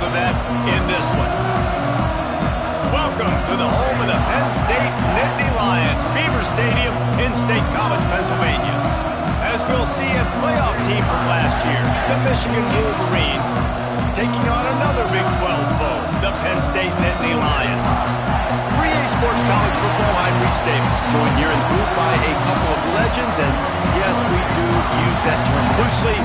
examples of that in this one. Welcome to the home of the Penn State Nittany Lions, Beaver Stadium in State College, Pennsylvania. As we'll see, a playoff team from last year, the Michigan Wolverines, taking on another Big 12 foe, the Penn State Nittany Lions. 3A Sports College football, I'm Reese Davis, joined here in the booth by a couple of legends, and yes, we do use that term loosely.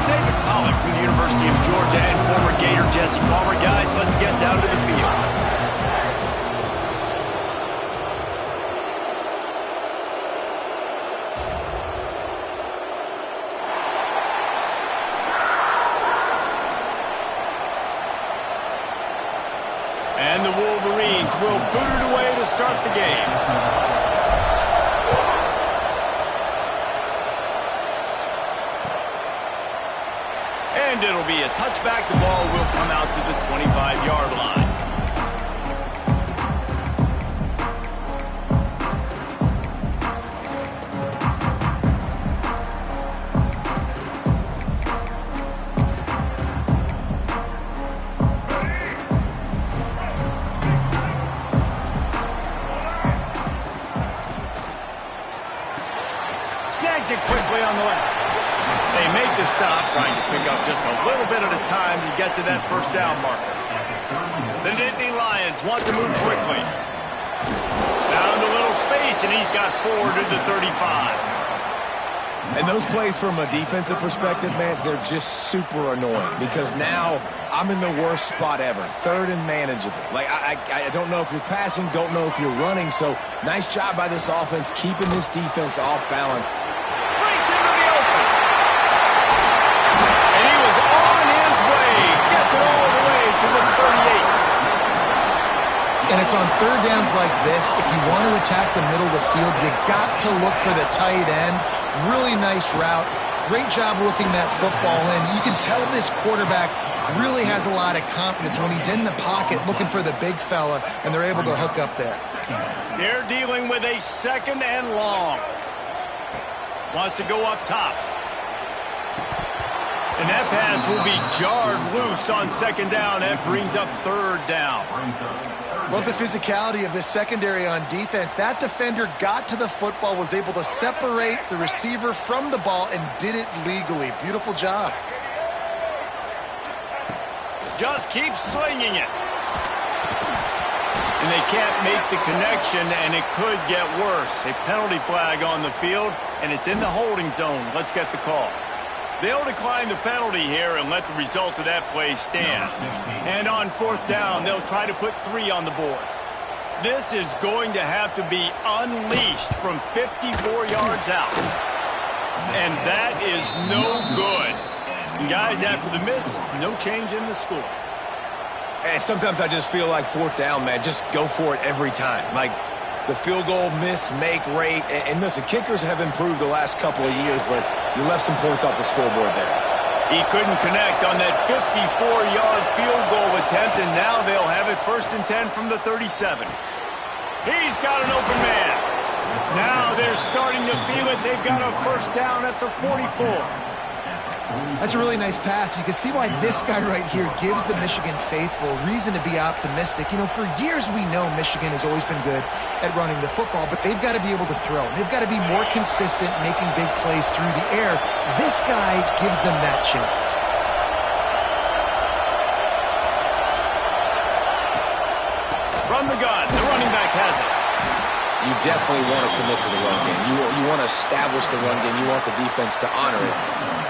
David Pollack from the University of Georgia and former Gator Jesse Palmer. Guys, let's get down to the field. And the Wolverines will boot it away to start the game. And it'll be a touchback. The ball will come out to the 25-yard line. Snags it quickly on the left. They make the stop, trying to pick up just a little bit at a time to get to that first down marker. The Nittany Lions want to move quickly. Found a little space, and he's got 4 to the 35. And those plays from a defensive perspective, man, they're just super annoying because now I'm in the worst spot ever. Third and manageable. Like, I don't know if you're passing, don't know if you're running. So nice job by this offense keeping this defense off balance. Breaks into the open. And he was on his way. Gets it all the way to the 38. And it's on third downs like this. If you want to attack the middle of the field, you got to look for the tight end. Really nice route. Great job looking that football in. You can tell this quarterback really has a lot of confidence when he's in the pocket looking for the big fella, and they're able to hook up there. They're dealing with a second and long. Wants to go up top. And that pass will be jarred loose on second down. That brings up third down. Love the physicality of this secondary on defense. That defender got to the football, was able to separate the receiver from the ball, and did it legally. Beautiful job. Just keep slinging it. And they can't make the connection, and it could get worse. A penalty flag on the field, and it's in the holding zone. Let's get the call. They'll decline the penalty here and let the result of that play stand. And on fourth down, they'll try to put 3 on the board. This is going to have to be unleashed from 54 yards out. And that is no good. And guys, after the miss, no change in the score. And sometimes I just feel like fourth down, man, just go for it every time. Like, the field goal miss, make rate. And listen, kickers have improved the last couple of years, but you left some points off the scoreboard there. He couldn't connect on that 54-yard field goal attempt, and now they'll have it 1st and 10 from the 37. He's got an open man. Now they're starting to feel it. They've got a first down at the 44. That's a really nice pass. You can see why this guy right here gives the Michigan faithful reason to be optimistic. You know, for years we know Michigan has always been good at running the football, but they've got to be able to throw. They've got to be more consistent making big plays through the air. This guy gives them that chance. From the gun, the running back has it. You definitely want to commit to the run game. You want to establish the run game. You want the defense to honor it.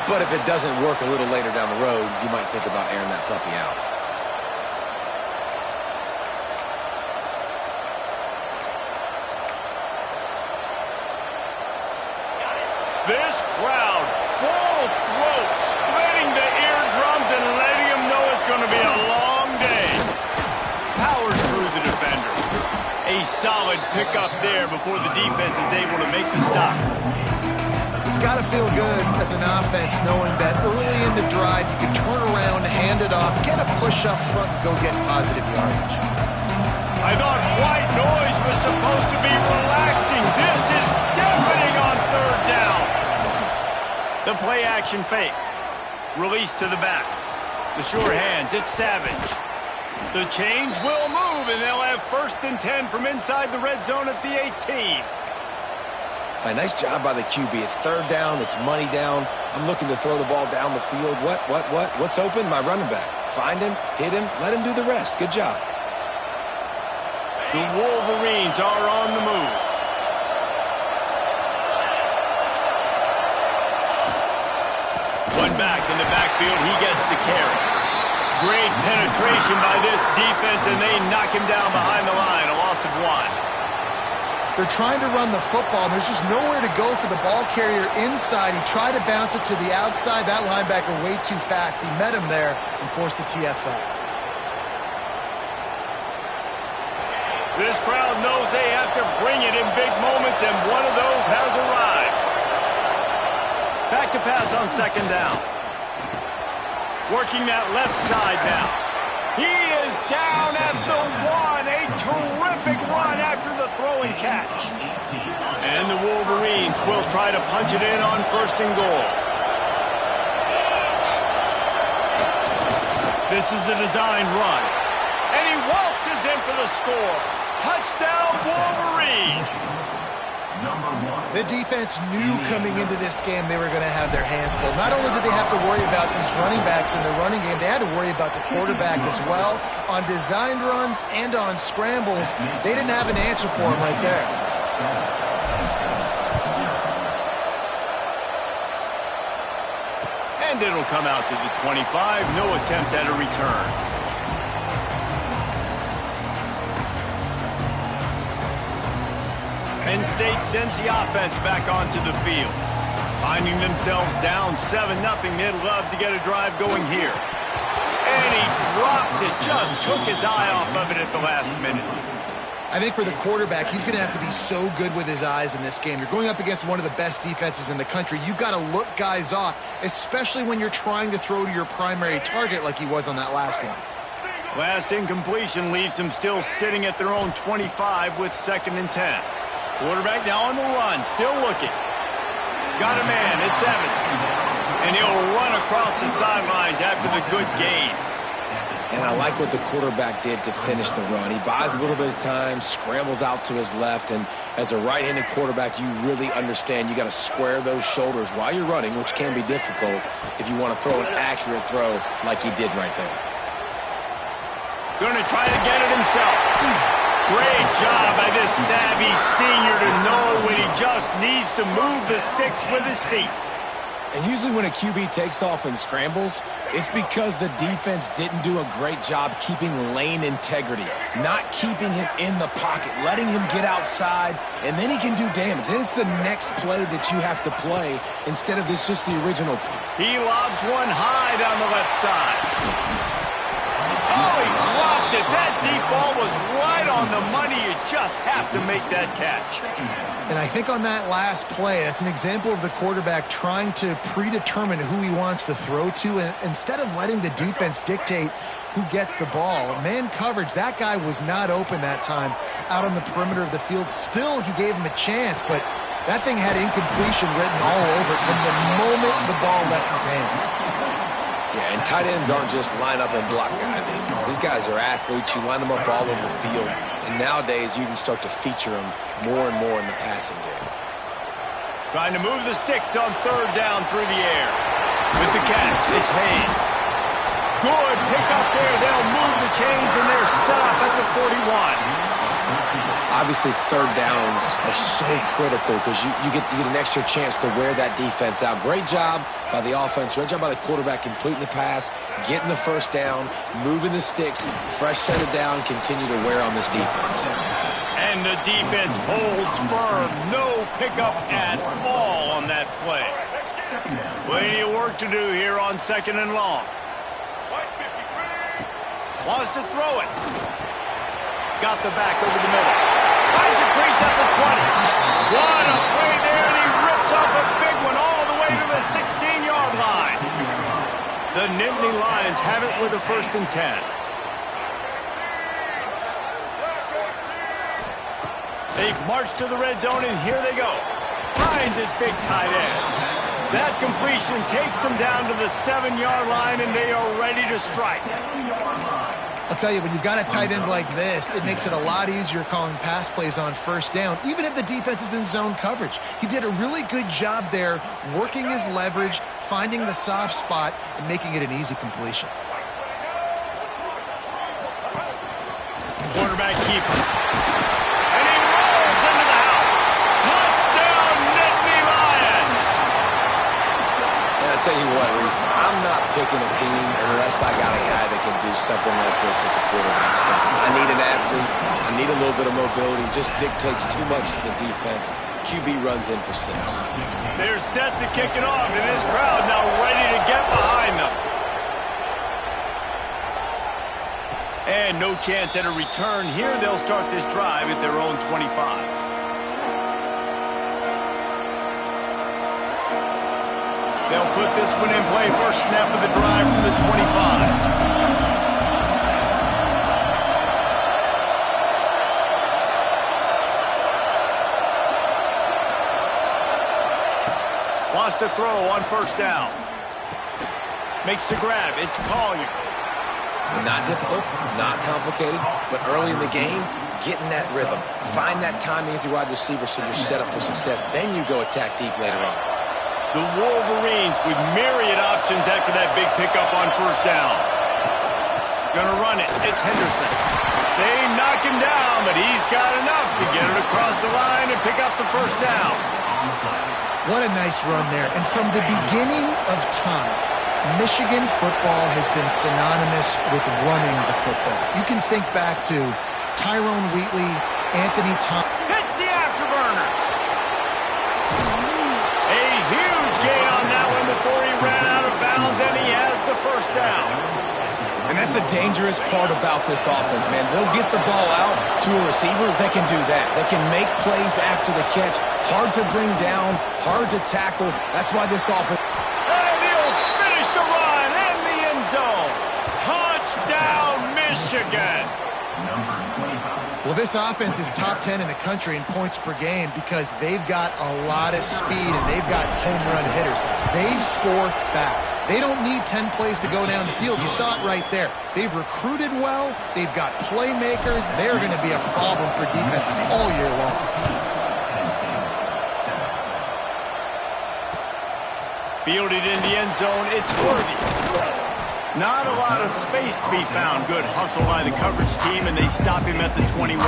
But if it doesn't work a little later down the road, you might think about airing that puppy out. This crowd, full throat, splitting the eardrums and letting them know it's going to be a long day. Powers through the defender. A solid pickup there before the defense is able to make the stop. It's got to feel good as an offense knowing that early in the drive you can turn around, hand it off, get a push up front, and go get positive yardage. I thought white noise was supposed to be relaxing. This is deafening on third down. The play action fake. Release to the back. The sure hands, it's Savage. The change will move, and they'll have 1st and 10 from inside the red zone at the 18. A nice job by the QB. It's 3rd down. It's money down. I'm looking to throw the ball down the field. What's open? My running back. Find him, hit him, let him do the rest. Good job. The Wolverines are on the move. One back in the backfield. He gets the carry. Great penetration by this defense, and they knock him down behind the line. A loss of 1. They're trying to run the football, and there's just nowhere to go for the ball carrier inside. He tried to bounce it to the outside. That linebacker way too fast. He met him there and forced the TFL. This crowd knows they have to bring it in big moments, and one of those has arrived. Back to pass on 2nd down. Working that left side now. He is down at the 1. A terrific run after the throw and catch. And the Wolverines will try to punch it in on 1st and goal. This is a designed run. And he waltzes in for the score. Touchdown, Wolverines. The defense knew coming into this game they were going to have their hands full. Not only did they have to worry about these running backs in the running game, they had to worry about the quarterback as well. On designed runs and on scrambles, they didn't have an answer for him right there. And it'll come out to the 25. No attempt at a return. Penn State sends the offense back onto the field. Finding themselves down 7-0, they'd love to get a drive going here. And he drops it, just took his eye off of it at the last minute. I think for the quarterback, he's going to have to be so good with his eyes in this game. You're going up against one of the best defenses in the country. You've got to look guys off, especially when you're trying to throw to your primary target like he was on that last one. Last incompletion leaves them still sitting at their own 25 with 2nd and 10. Quarterback now on the run, still looking. Got a man, it's Evans. And he'll run across the sidelines after the good gain. And I like what the quarterback did to finish the run. He buys a little bit of time, scrambles out to his left, and as a right-handed quarterback, you really understand you got to square those shoulders while you're running, which can be difficult if you want to throw an accurate throw like he did right there. Going to try to get it himself. Great job by this savvy senior to know when he just needs to move the sticks with his feet. And usually when a QB takes off and scrambles, it's because the defense didn't do a great job keeping lane integrity, not keeping him in the pocket, letting him get outside, and then he can do damage. And it's the next play that you have to play instead of this just the original. He lobs one high down the left side. Oh, he dropped it. That deep ball was right on the money. You just have to make that catch. And I think on that last play, that's an example of the quarterback trying to predetermine who he wants to throw to, and instead of letting the defense dictate who gets the ball. Man coverage, that guy was not open that time out on the perimeter of the field. Still, he gave him a chance, but that thing had incompletion written all over it from the moment the ball left his hand. Yeah, and tight ends aren't just line up and block guys anymore. These guys are athletes. You line them up all over the field. And nowadays, you can start to feature them more and more in the passing game. Trying to move the sticks on 3rd down through the air. With the catch, it's Hayes. Good pick up there. They'll move the chains, and they're set up at the 41. Obviously, 3rd downs are so critical because you get an extra chance to wear that defense out. Great job by the offense. Great job by the quarterback completing the pass, getting the 1st down, moving the sticks, fresh set it down, continue to wear on this defense. And the defense holds firm. No pickup at all on that play. Plenty of work to do here on 2nd and long. Wants to throw it. Got the back over the middle. Finds a crease at the 20. What a play there, and he rips off a big one all the way to the 16-yard line. The Nittany Lions have it with a 1st and 10. They've marched to the red zone, and here they go. Finds his big tight end. That completion takes them down to the 7-yard line, and they are ready to strike. I'll tell you, when you've got a tight end like this, it makes it a lot easier calling pass plays on first down, even if the defense is in zone coverage. He did a really good job there, working his leverage, finding the soft spot, and making it an easy completion. Quarterback keeper. And he rolls into the house. Touchdown, Nittany Lions! And I'll tell you what, Reese, I'm not picking a team unless I got a guy that can do something like this at the quarterback spot. I need an athlete. I need a little bit of mobility. Just dictates too much to the defense. QB runs in for 6. They're set to kick it off, and this crowd now ready to get behind them. And no chance at a return here. They'll start this drive at their own 25. They'll put this one in play. First snap of the drive from the 25. Wants to throw on first down. Makes the grab. It's Collier. Not difficult, not complicated, but early in the game, getting that rhythm. Find that timing with your wide receiver so you're set up for success. Then you go attack deep later on. The Wolverines with myriad options after that big pickup on first down. Gonna run it. It's Henderson. They knock him down, but he's got enough to get it across the line and pick up the first down. What a nice run there. And from the beginning of time, Michigan football has been synonymous with running the football. You can think back to Tyrone Wheatley, Anthony Thompson. Hits the afterburners. A huge gain on that one before he ran out of bounds, and he has the first down. And that's the dangerous part about this offense, man. They'll get the ball out to a receiver. They can do that. They can make plays after the catch. Hard to bring down, hard to tackle. That's why this offense... Zone. Touchdown, Michigan. Well, this offense is top 10 in the country in points per game because they've got a lot of speed and they've got home run hitters. They score fast. They don't need 10 plays to go down the field. You saw it right there. They've recruited well. They've got playmakers. They're going to be a problem for defenses all year long. Fielded in the end zone. It's Worthy. Not a lot of space to be found. Good hustle by the coverage team, and they stop him at the 21.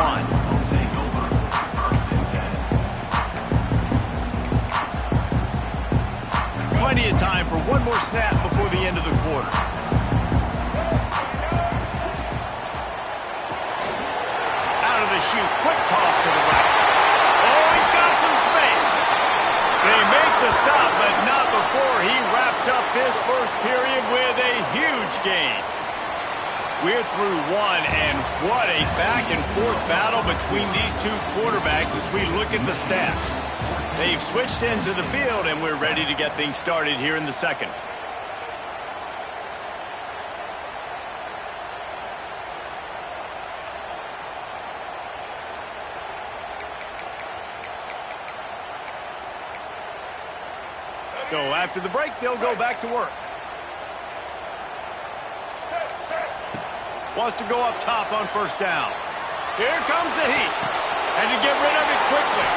Plenty of time for one more snap before the end of the quarter. Out of the chute, quick toss to the right. Oh, he's got some space. They make the stop, but not before he wraps up this first period with a huge gain. We're through one, and what a back-and-forth battle between these two quarterbacks as we look at the stats. They've switched into the field, and we're ready to get things started here in the second. So after the break, they'll go back to work. Wants to go up top on first down. Here comes the heat. And to get rid of it quickly.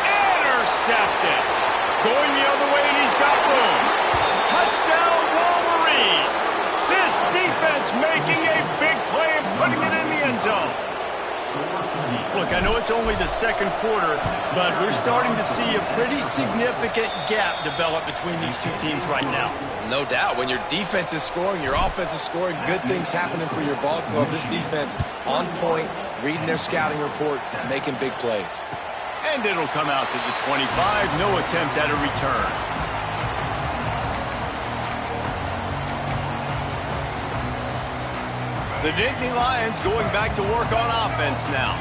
Intercepted. Going the other way, and he's got room. Touchdown, Wolverines. This defense making a big play and putting it in the end zone. Look, I know it's only the second quarter, but we're starting to see a pretty significant gap develop between these two teams right now. No doubt. When your defense is scoring, your offense is scoring, good things happening for your ball club. This defense on point, reading their scouting report, making big plays. And it'll come out to the 25. No attempt at a return. The Nittany Lions going back to work on offense now.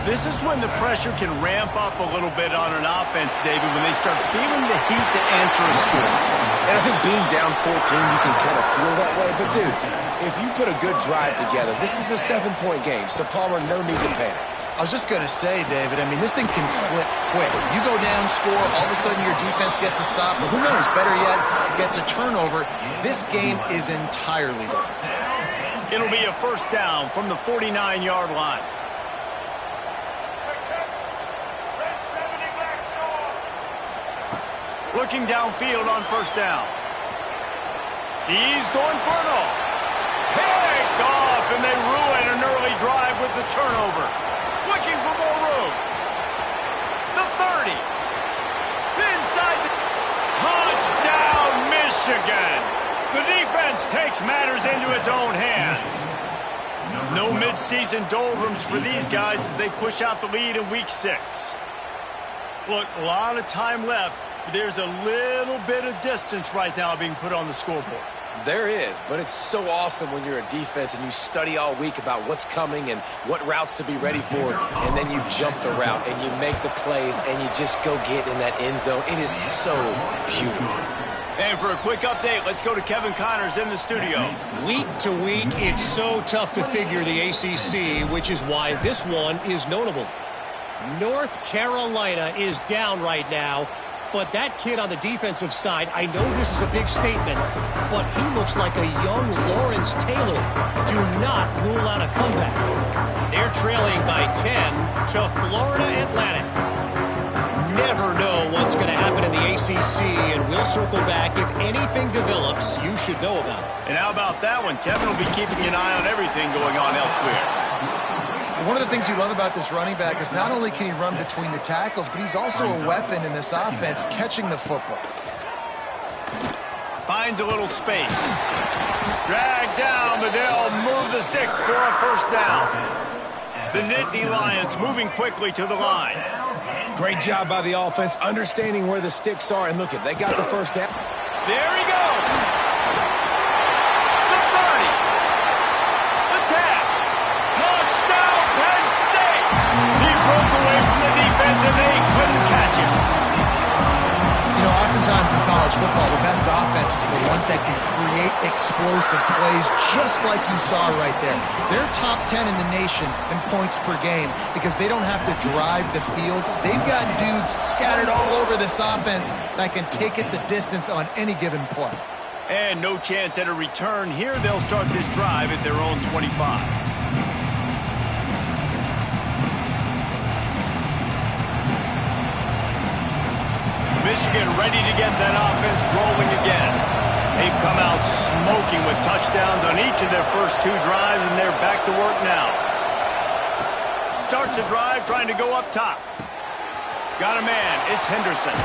This is when the pressure can ramp up a little bit on an offense, David, when they start feeling the heat to answer a score. And I think being down 14, you can kind of feel that way. But, dude, if you put a good drive together, this is a 7-point game, so, Palmer, no need to panic. I was just going to say, David, I mean, this thing can flip quick. You go down, score, all of a sudden your defense gets a stop, or who knows, better yet, gets a turnover. This game is entirely different. It'll be a first down from the 49-yard line. Looking downfield on first down. He's going for it all. Picked off, and they ruin an early drive with the turnover. Looking for more room. The 30. Inside the... Touchdown, Michigan. The defense takes matters into its own hands. No midseason doldrums for these guys as they push out the lead in Week 6. Look, a lot of time left. There's a little bit of distance right now being put on the scoreboard. There is, but it's so awesome when you're a defense and you study all week about what's coming and what routes to be ready for, and then you jump the route and you make the plays and you just go get in that end zone. It is so beautiful. And for a quick update, let's go to Kevin Connors in the studio. Week to week, it's so tough to figure the ACC, which is why this one is notable. North Carolina is down right now. But that kid on the defensive side, I know this is a big statement, but he looks like a young Lawrence Taylor. Do not rule out a comeback. They're trailing by 10 to Florida Atlantic. Never know what's going to happen in the ACC, and we'll circle back. If anything develops, you should know about it. And how about that one? Kevin will be keeping an eye on everything going on elsewhere. One of the things you love about this running back is not only can he run between the tackles, but he's also a weapon in this offense, catching the football. Finds a little space. Dragged down, but they'll move the sticks for a first down. The Nittany Lions moving quickly to the line. Great job by the offense, understanding where the sticks are, and look at, they got the first down. There he goes. The 30. The tap. Touchdown, Penn State. He broke away from the defense, and they couldn't catch him. You know, oftentimes in college football, the best offenses are the ones that can create explosive plays, just like you saw right there. They're top 10 in the nation in points per game because they don't have to drive the field. They've got dudes scattered all over this offense that can take it the distance on any given play. And no chance at a return here. They'll start this drive at their own 25. Michigan ready to get that offense rolling again. They've come out smoking with touchdowns on each of their first two drives, and they're back to work now. Starts a drive trying to go up top. Got a man. It's Henderson.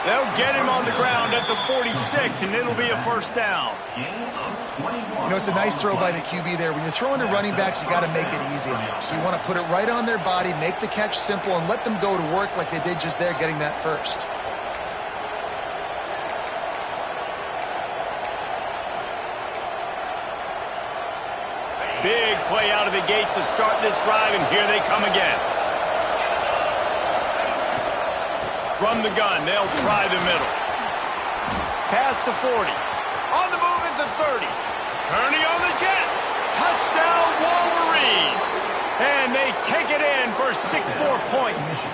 They'll get him on the ground at the 46, and it'll be a first down. You know, it's a nice throw by the QB there. When you're throwing to running backs, you got to make it easy on them. So you want to put it right on their body, make the catch simple, and let them go to work like they did just there, getting that first. Big play out of the gate to start this drive, and here they come again. From the gun, they'll try the middle. Past the 40. On the move at the 30. Kearney on the jet. Touchdown, Wolverines. And they take it in for 6 more points.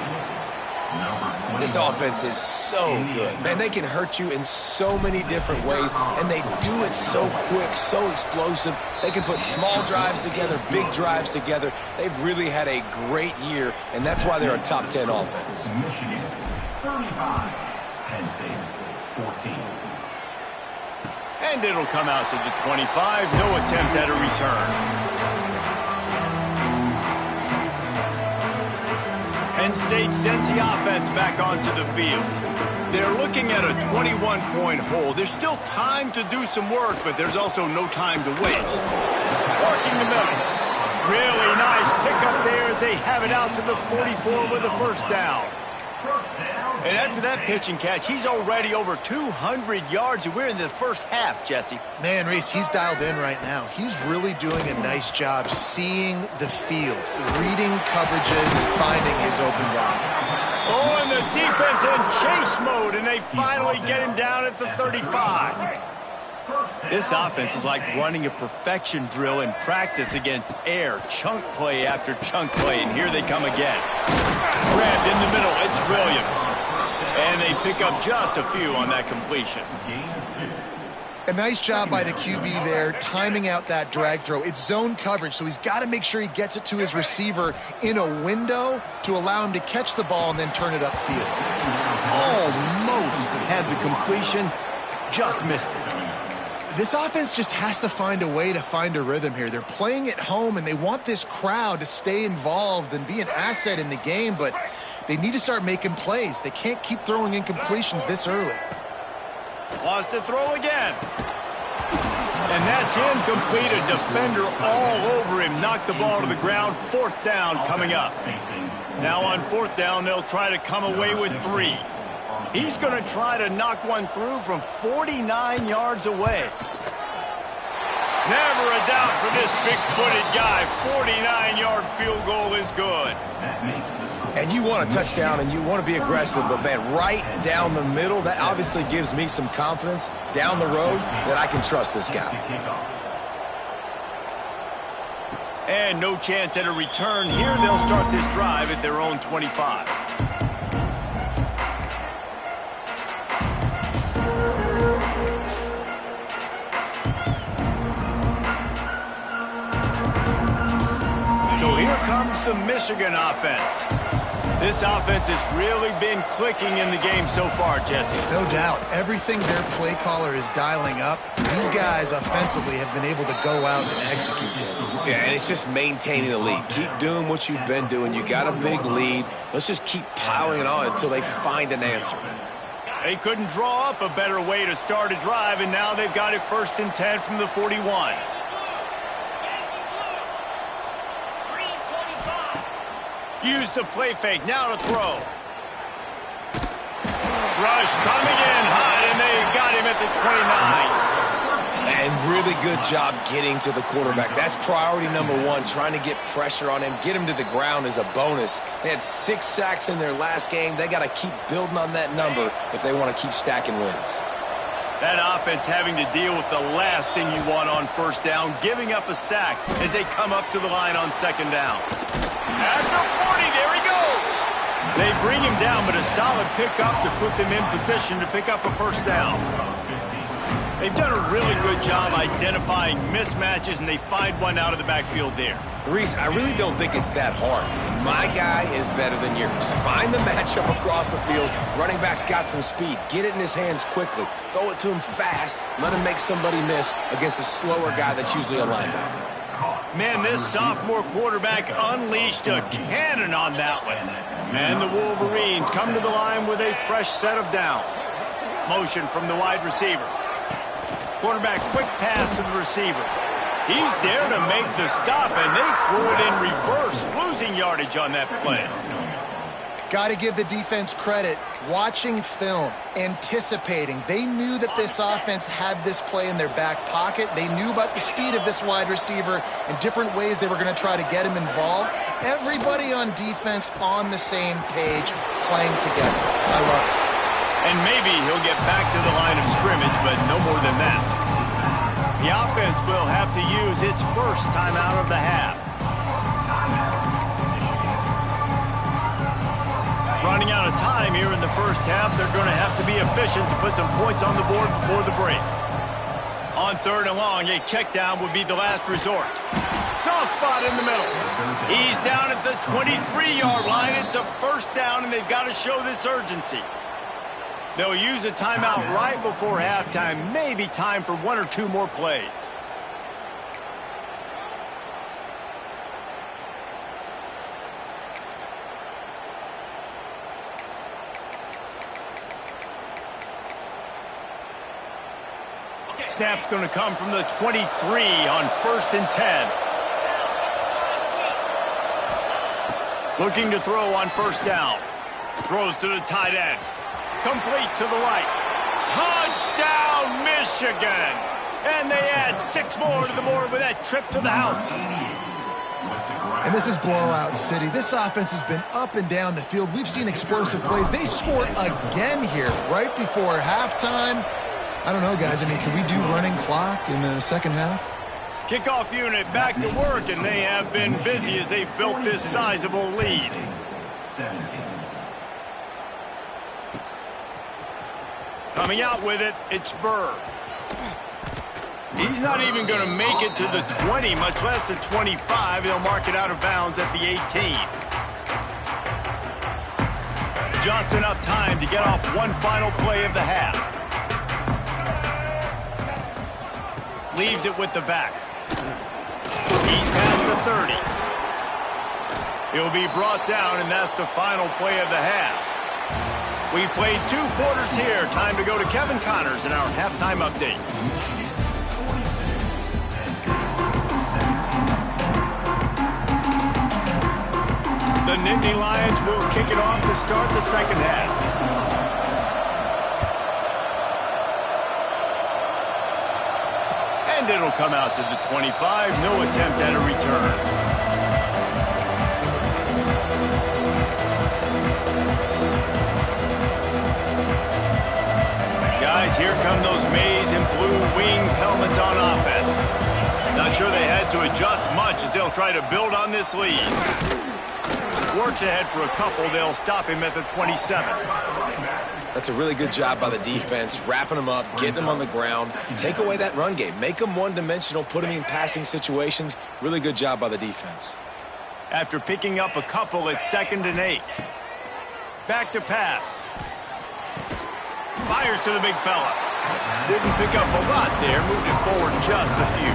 This offense is so good. Man, they can hurt you in so many different ways, and they do it so quick, so explosive. They can put small drives together, big drives together. They've really had a great year, and that's why they're a top 10 offense. Michigan, 35. Penn State, 14. And it'll come out to the 25. No attempt at a return. Penn State sends the offense back onto the field. They're looking at a 21-point hole. There's still time to do some work, but there's also no time to waste. Working the middle. Really nice pickup there as they have it out to the 44 with a first down. And after that pitch and catch, he's already over 200 yards, and we're in the first half, Jesse. Man, Reese, he's dialed in right now. He's really doing a nice job seeing the field, reading coverages, and finding his open guy. Oh, and the defense in chase mode, and they finally get him down at the 35. This offense is like running a perfection drill in practice against air. Chunk play after chunk play, and here they come again. Grabbed in the middle, it's Williams. And they pick up just a few on that completion. A nice job by the QB there, timing out that drag throw. It's zone coverage, so he's got to make sure he gets it to his receiver in a window to allow him to catch the ball and then turn it upfield. Almost had the completion, just missed it. This offense just has to find a way to find a rhythm here. They're playing at home, and they want this crowd to stay involved and be an asset in the game, but they need to start making plays. They can't keep throwing incompletions this early. Wants to throw again. And that's incomplete. A defender all over him. Knocked the ball to the ground. Fourth down coming up. Now on fourth down, they'll try to come away with 3. He's going to try to knock one through from 49 yards away. Never a doubt for this big-footed guy. 49-yard field goal is good. And you want a touchdown and you want to be aggressive, but, man, right down the middle, that obviously gives me some confidence down the road that I can trust this guy. And no chance at a return here. They'll start this drive at their own 25. So here comes the Michigan offense. This offense has really been clicking in the game so far, Jesse. No doubt. Everything their play caller is dialing up, these guys offensively have been able to go out and execute it. Yeah, and it's just maintaining the lead. Keep doing what you've been doing. You got a big lead. Let's just keep piling it on until they find an answer. They couldn't draw up a better way to start a drive, and now they've got it 1st and 10 from the 41. Use the play fake, now to throw. Rush coming in hot, and they got him at the 29. And really good job getting to the quarterback. That's priority number 1, trying to get pressure on him. Get him to the ground is a bonus. They had 6 sacks in their last game. They got to keep building on that number if they want to keep stacking wins. That offense having to deal with the last thing you want on first down, giving up a sack as they come up to the line on 2nd down. At the 40, there he goes. They bring him down, but a solid pickup to put them in position to pick up a 1st down. They've done a really good job identifying mismatches, and they find one out of the backfield there. Reese, I really don't think it's that hard. My guy is better than yours. Find the matchup across the field. Running back's got some speed. Get it in his hands quickly. Throw it to him fast. Let him make somebody miss against a slower guy that's usually a linebacker. Man, this sophomore quarterback unleashed a cannon on that one. And the Wolverines come to the line with a fresh set of downs. Motion from the wide receiver. Quarterback quick pass to the receiver. He's there to make the stop, and they threw it in reverse, losing yardage on that play. Got to give the defense credit. Watching film, anticipating. They knew that this offense had this play in their back pocket. They knew about the speed of this wide receiver and different ways they were going to try to get him involved. Everybody on defense on the same page, playing together. I love it. And maybe he'll get back to the line of scrimmage, but no more than that. The offense will have to use its first timeout of the half. Running out of time here in the first half, they're going to have to be efficient to put some points on the board before the break. On 3rd and long, a check down would be the last resort. Soft spot in the middle. He's down at the 23-yard line. It's a 1st down, and they've got to show this urgency. They'll use a timeout right before halftime. Maybe time for 1 or 2 more plays. Snap's going to come from the 23 on 1st and 10. Looking to throw on 1st down. Throws to the tight end. Complete to the right. Touchdown, Michigan! And they add 6 more to the board with that trip to the house. And this is blowout city. This offense has been up and down the field. We've seen explosive plays. They scored again here right before halftime. I don't know, guys. I mean, can we do running clock in the second half? Kickoff unit back to work, and they have been busy as they've built this sizable lead. 17. Coming out with it, it's Burr. He's not even going to make it to the 20, much less the 25. They'll mark it out of bounds at the 18. Just enough time to get off one final play of the half. Leaves it with the back. He's past the 30. He'll be brought down, and that's the final play of the half. We've played 2 quarters here. Time to go to Kevin Connors in our halftime update. The Nittany Lions will kick it off to start the second half. And it'll come out to the 25. No attempt at a return. Guys, here come those maize and blue winged helmets on offense. Not sure they had to adjust much as they'll try to build on this lead. Works ahead for a couple. They'll stop him at the 27. That's a really good job by the defense, wrapping them up, getting them on the ground. Take away that run game. Make them one-dimensional, put them in passing situations. Really good job by the defense. After picking up a couple, it's 2nd and 8. Back to pass. Fires to the big fella. Didn't pick up a lot there. Moved it forward just a few.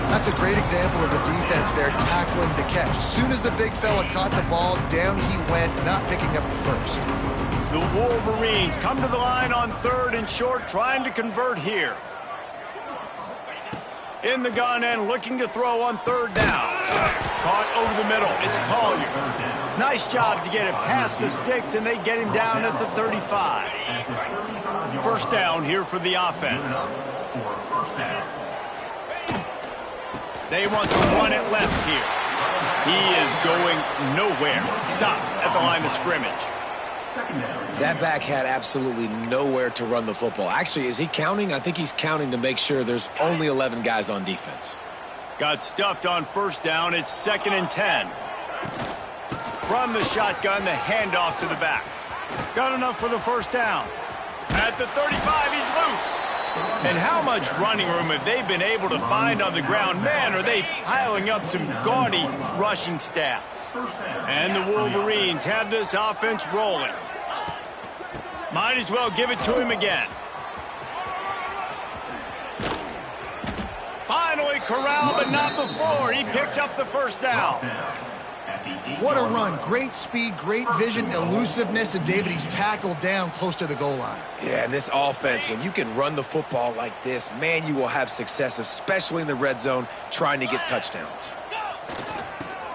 That's a great example of the defense there tackling the catch. As soon as the big fella caught the ball, down he went, not picking up the first. The Wolverines come to the line on 3rd and short, trying to convert here. In the gun and looking to throw on 3rd down. Caught over the middle. It's Collier. Nice job to get it past the sticks, and they get him down at the 35. First down here for the offense. They want to run it left here. He is going nowhere. Stop at the line of scrimmage. That back had absolutely nowhere to run the football. Actually, is he counting? I think he's counting to make sure there's only 11 guys on defense. Got stuffed on first down. It's 2nd and 10. From the shotgun, the handoff to the back. Got enough for the first down. At the 35, he's loose. And how much running room have they been able to find on the ground? Man, are they piling up some gaudy rushing stats. And the Wolverines have this offense rolling. Might as well give it to him again. Finally corralled, but not before. He picked up the first down. What a run. Great speed, great vision, elusiveness, and David, he's tackled down close to the goal line. Yeah, and this offense, when you can run the football like this, man, you will have success, especially in the red zone, trying to get touchdowns.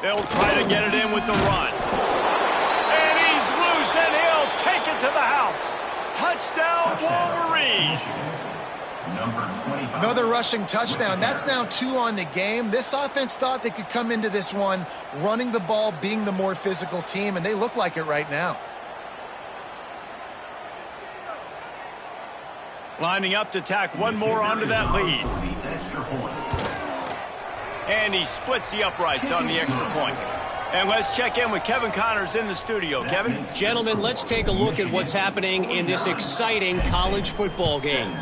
They'll try to get it in with the run. And he's loose, and he'll take it to the house. Touchdown, Wolverines. Another rushing touchdown. That's now 2 on the game. This offense thought they could come into this one running the ball, being the more physical team, and they look like it right now. Lining up to tack one more onto that lead. And he splits the uprights on the extra point. And let's check in with Kevin Connors in the studio. Kevin? Gentlemen, let's take a look at what's happening in this exciting college football game.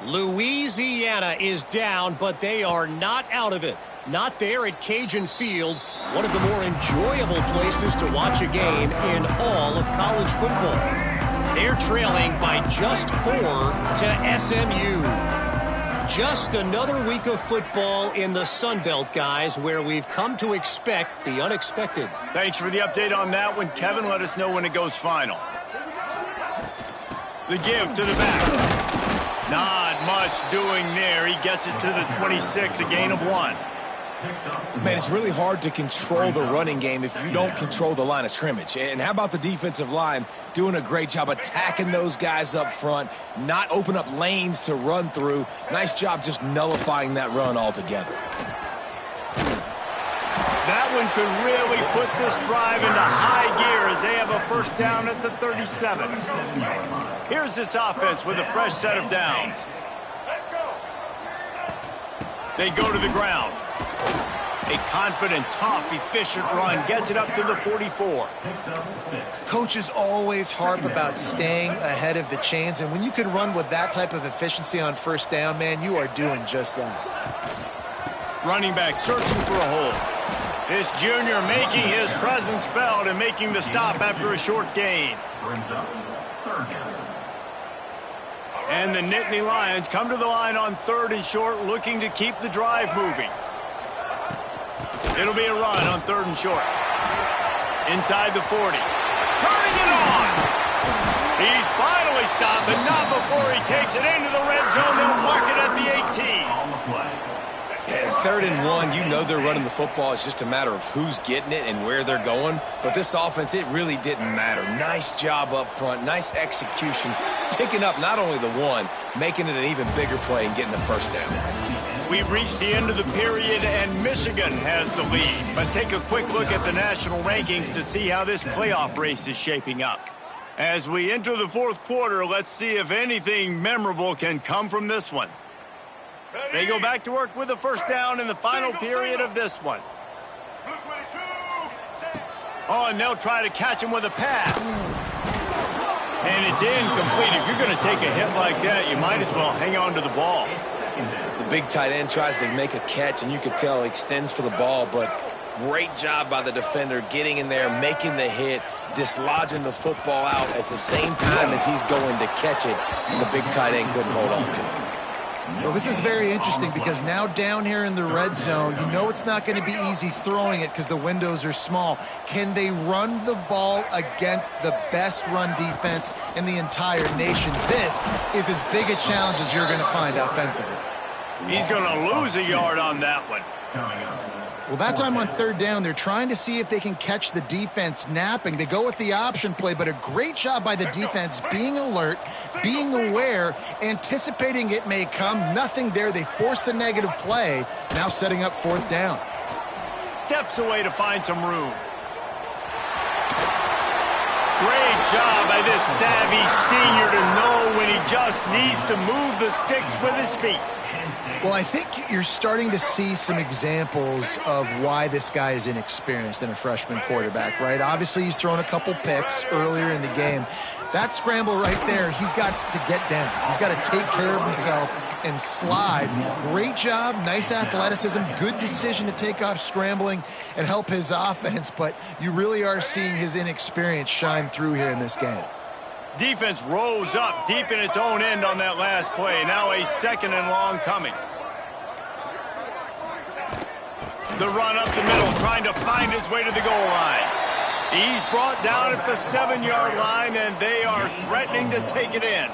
Louisiana is down, but they are not out of it. Not there at Cajun Field, one of the more enjoyable places to watch a game in all of college football. They're trailing by just 4 to SMU. Just another week of football in the Sun Belt, guys, where we've come to expect the unexpected. Thanks for the update on that one, Kevin. Let us know when it goes final. The give to the back. Not much doing there. He gets it to the 26, a gain of 1. Man, it's really hard to control the running game if you don't control the line of scrimmage. And how about the defensive line doing a great job attacking those guys up front, not open up lanes to run through. Nice job just nullifying that run altogether. That one could really put this drive into high gear as they have a first down at the 37. Here's this offense with a fresh set of downs. They go to the ground. A confident, tough, efficient run gets it up to the 44. Coaches always harp about staying ahead of the chains, and when you can run with that type of efficiency on first down, man, you are doing just that. Running back searching for a hole. This junior making his presence felt and making the stop after a short gain. And the Nittany Lions come to the line on 3rd and short, looking to keep the drive moving. It'll be a run on 3rd and short. Inside the 40. Turning it on! He's finally stopped, but not before he takes it into the red zone. They'll mark it at the 18. Yeah, 3rd and 1, you know they're running the football. It's just a matter of who's getting it and where they're going. But this offense, it really didn't matter. Nice job up front, nice execution, picking up not only the one, making it an even bigger play and getting the first down. We've reached the end of the period, and Michigan has the lead. Let's take a quick look at the national rankings to see how this playoff race is shaping up. As we enter the 4th quarter, let's see if anything memorable can come from this one. They go back to work with a first down in the final period of this one. Oh, and they'll try to catch him with a pass. And it's incomplete. If you're going to take a hit like that, you might as well hang on to the ball. The big tight end tries to make a catch, and you can tell he extends for the ball, but great job by the defender getting in there, making the hit, dislodging the football out at the same time as he's going to catch it, and the big tight end couldn't hold on to it. Well, this is very interesting because now down here in the red zone, you know it's not going to be easy throwing it because the windows are small. Can they run the ball against the best run defense in the entire nation? This is as big a challenge as you're going to find offensively. He's going to lose a yard on that one. Well, that time on 3rd down, they're trying to see if they can catch the defense napping. They go with the option play, but a great job by the defense being alert, being aware, anticipating it may come. Nothing there. They forced a negative play, now setting up 4th down. Steps away to find some room. Great job by this savvy senior to know when he just needs to move the sticks with his feet. Well, I think you're starting to see some examples of why this guy is inexperienced in a freshman quarterback, right? Obviously, he's thrown a couple picks earlier in the game. That scramble right there, he's got to get down. He's got to take care of himself and slide. Great job, nice athleticism, good decision to take off scrambling and help his offense, but you really are seeing his inexperience shine through here in this game. Defense rose up deep in its own end on that last play. Now a 2nd and long coming. The run up the middle, trying to find his way to the goal line. He's brought down at the 7-yard line, and they are threatening to take it in.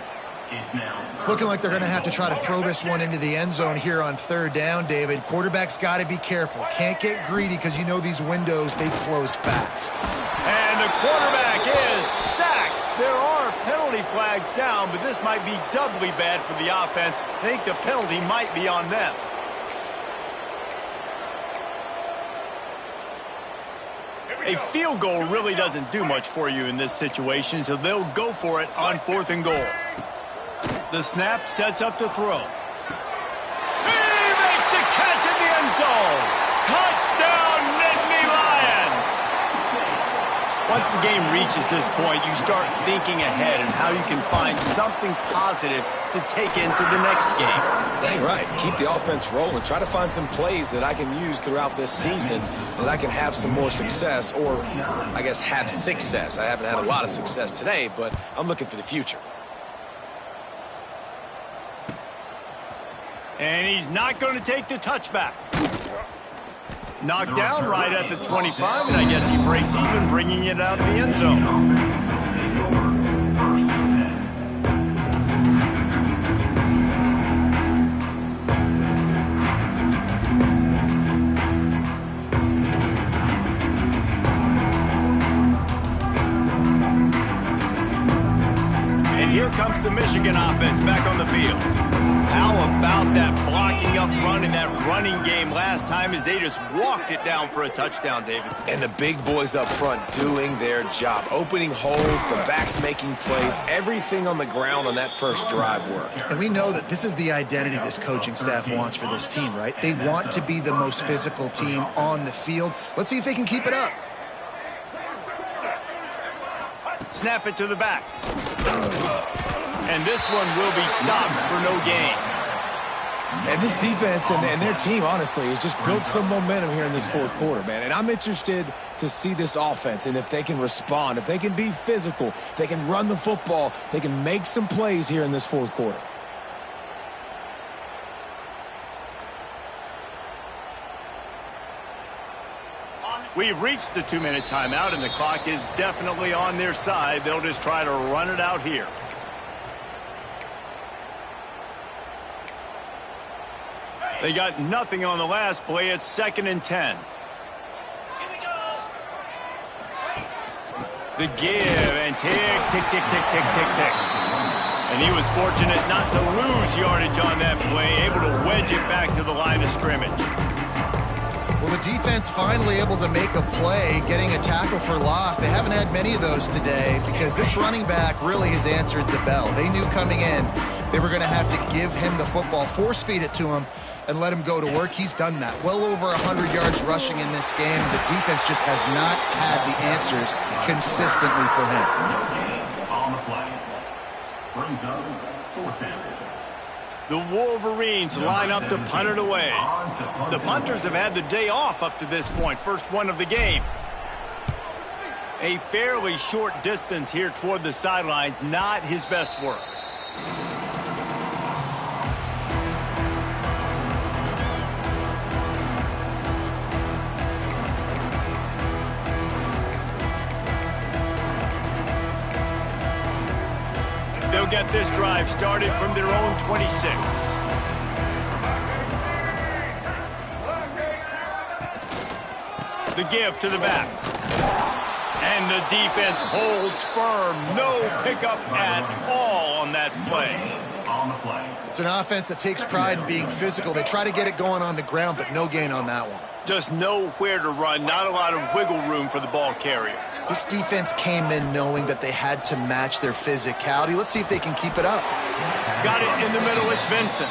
It's looking like they're going to have to try to throw this one into the end zone here on 3rd down, David. Quarterback's got to be careful. Can't get greedy because you know these windows, they close fast. And the quarterback is sacked. There are penalty flags down, but this might be doubly bad for the offense. I think the penalty might be on them. A field goal really doesn't do much for you in this situation, so they'll go for it on 4th and goal. The snap sets up to throw. He makes the catch in the end zone. Touchdown, Nittany Lions! Once the game reaches this point, you start thinking ahead and how you can find something positive to take into the next game. Dang right. Keep the offense rolling. Try to find some plays that I can use throughout this season that I can have some more success, or I guess have success. I haven't had a lot of success today, but I'm looking for the future. And he's not going to take the touchback. Knocked down right at the 25, and I guess he breaks even, bringing it out of the end zone. here comes the Michigan offense back on the field. How about that blocking up front in that running game last time as they just walked it down for a touchdown, David? And the big boys up front doing their job, opening holes, the backs making plays, everything on the ground on that first drive worked. And we know that this is the identity this coaching staff wants for this team, right? They want to be the most physical team on the field. Let's see if they can keep it up. Snap it to the back. And this one will be stopped for no gain. And this defense and their team, honestly, has just built some momentum here in this fourth quarter, man. And I'm interested to see this offense and if they can respond, if they can be physical, if they can run the football, they can make some plays here in this fourth quarter. We've reached the 2-minute timeout, and the clock is definitely on their side. They'll just try to run it out here. They got nothing on the last play. It's 2nd and 10. The give and tick, tick, tick, tick, tick, tick, tick. And he was fortunate not to lose yardage on that play, able to wedge it back to the line of scrimmage. Well, the defense finally able to make a play, getting a tackle for loss. They haven't had many of those today because this running back really has answered the bell. They knew coming in they were going to have to give him the football, force feed it to him, and let him go to work. He's done that. Well over 100 yards rushing in this game. The defense just has not had the answers consistently for him. On the play. Brings up 4th down. The Wolverines line up to punt it away. The punters have had the day off up to this point. First one of the game. A fairly short distance here toward the sidelines. Not his best work. They'll get this drive started from their own 26. The give to the back. And the defense holds firm. No pickup at all on that play. On the play. It's an offense that takes pride in being physical. They try to get it going on the ground, but no gain on that one. Just nowhere to run. Not a lot of wiggle room for the ball carrier. This defense came in knowing that they had to match their physicality. Let's see if they can keep it up. Got it in the middle. It's Vincent.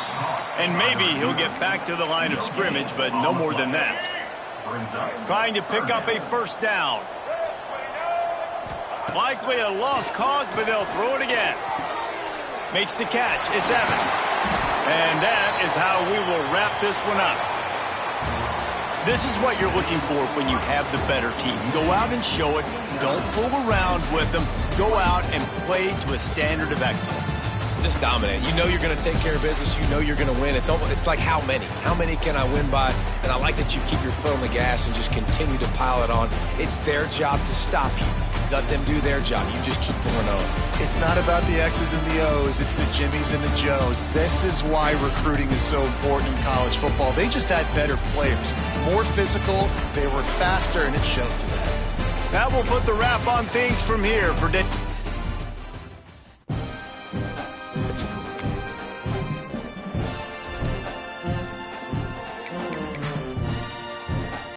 And maybe he'll get back to the line of scrimmage, but no more than that. Trying to pick up a first down. Likely a lost cause, but they'll throw it again. Makes the catch. It's Evans. And that is how we will wrap this one up. This is what you're looking for when you have the better team. Go out and show it. Don't fool around with them. Go out and play to a standard of excellence. Just dominate. You know you're going to take care of business. You know you're going to win. It's like how many? How many can I win by? And I like that you keep your foot on the gas and just continue to pile it on. It's their job to stop you. Let them do their job. You just keep going on. It's not about the X's and the O's. It's the Jimmies and the Joes. This is why recruiting is so important in college football. They just had better players. More physical. They were faster, and it showed today. That will put the wrap on things from here for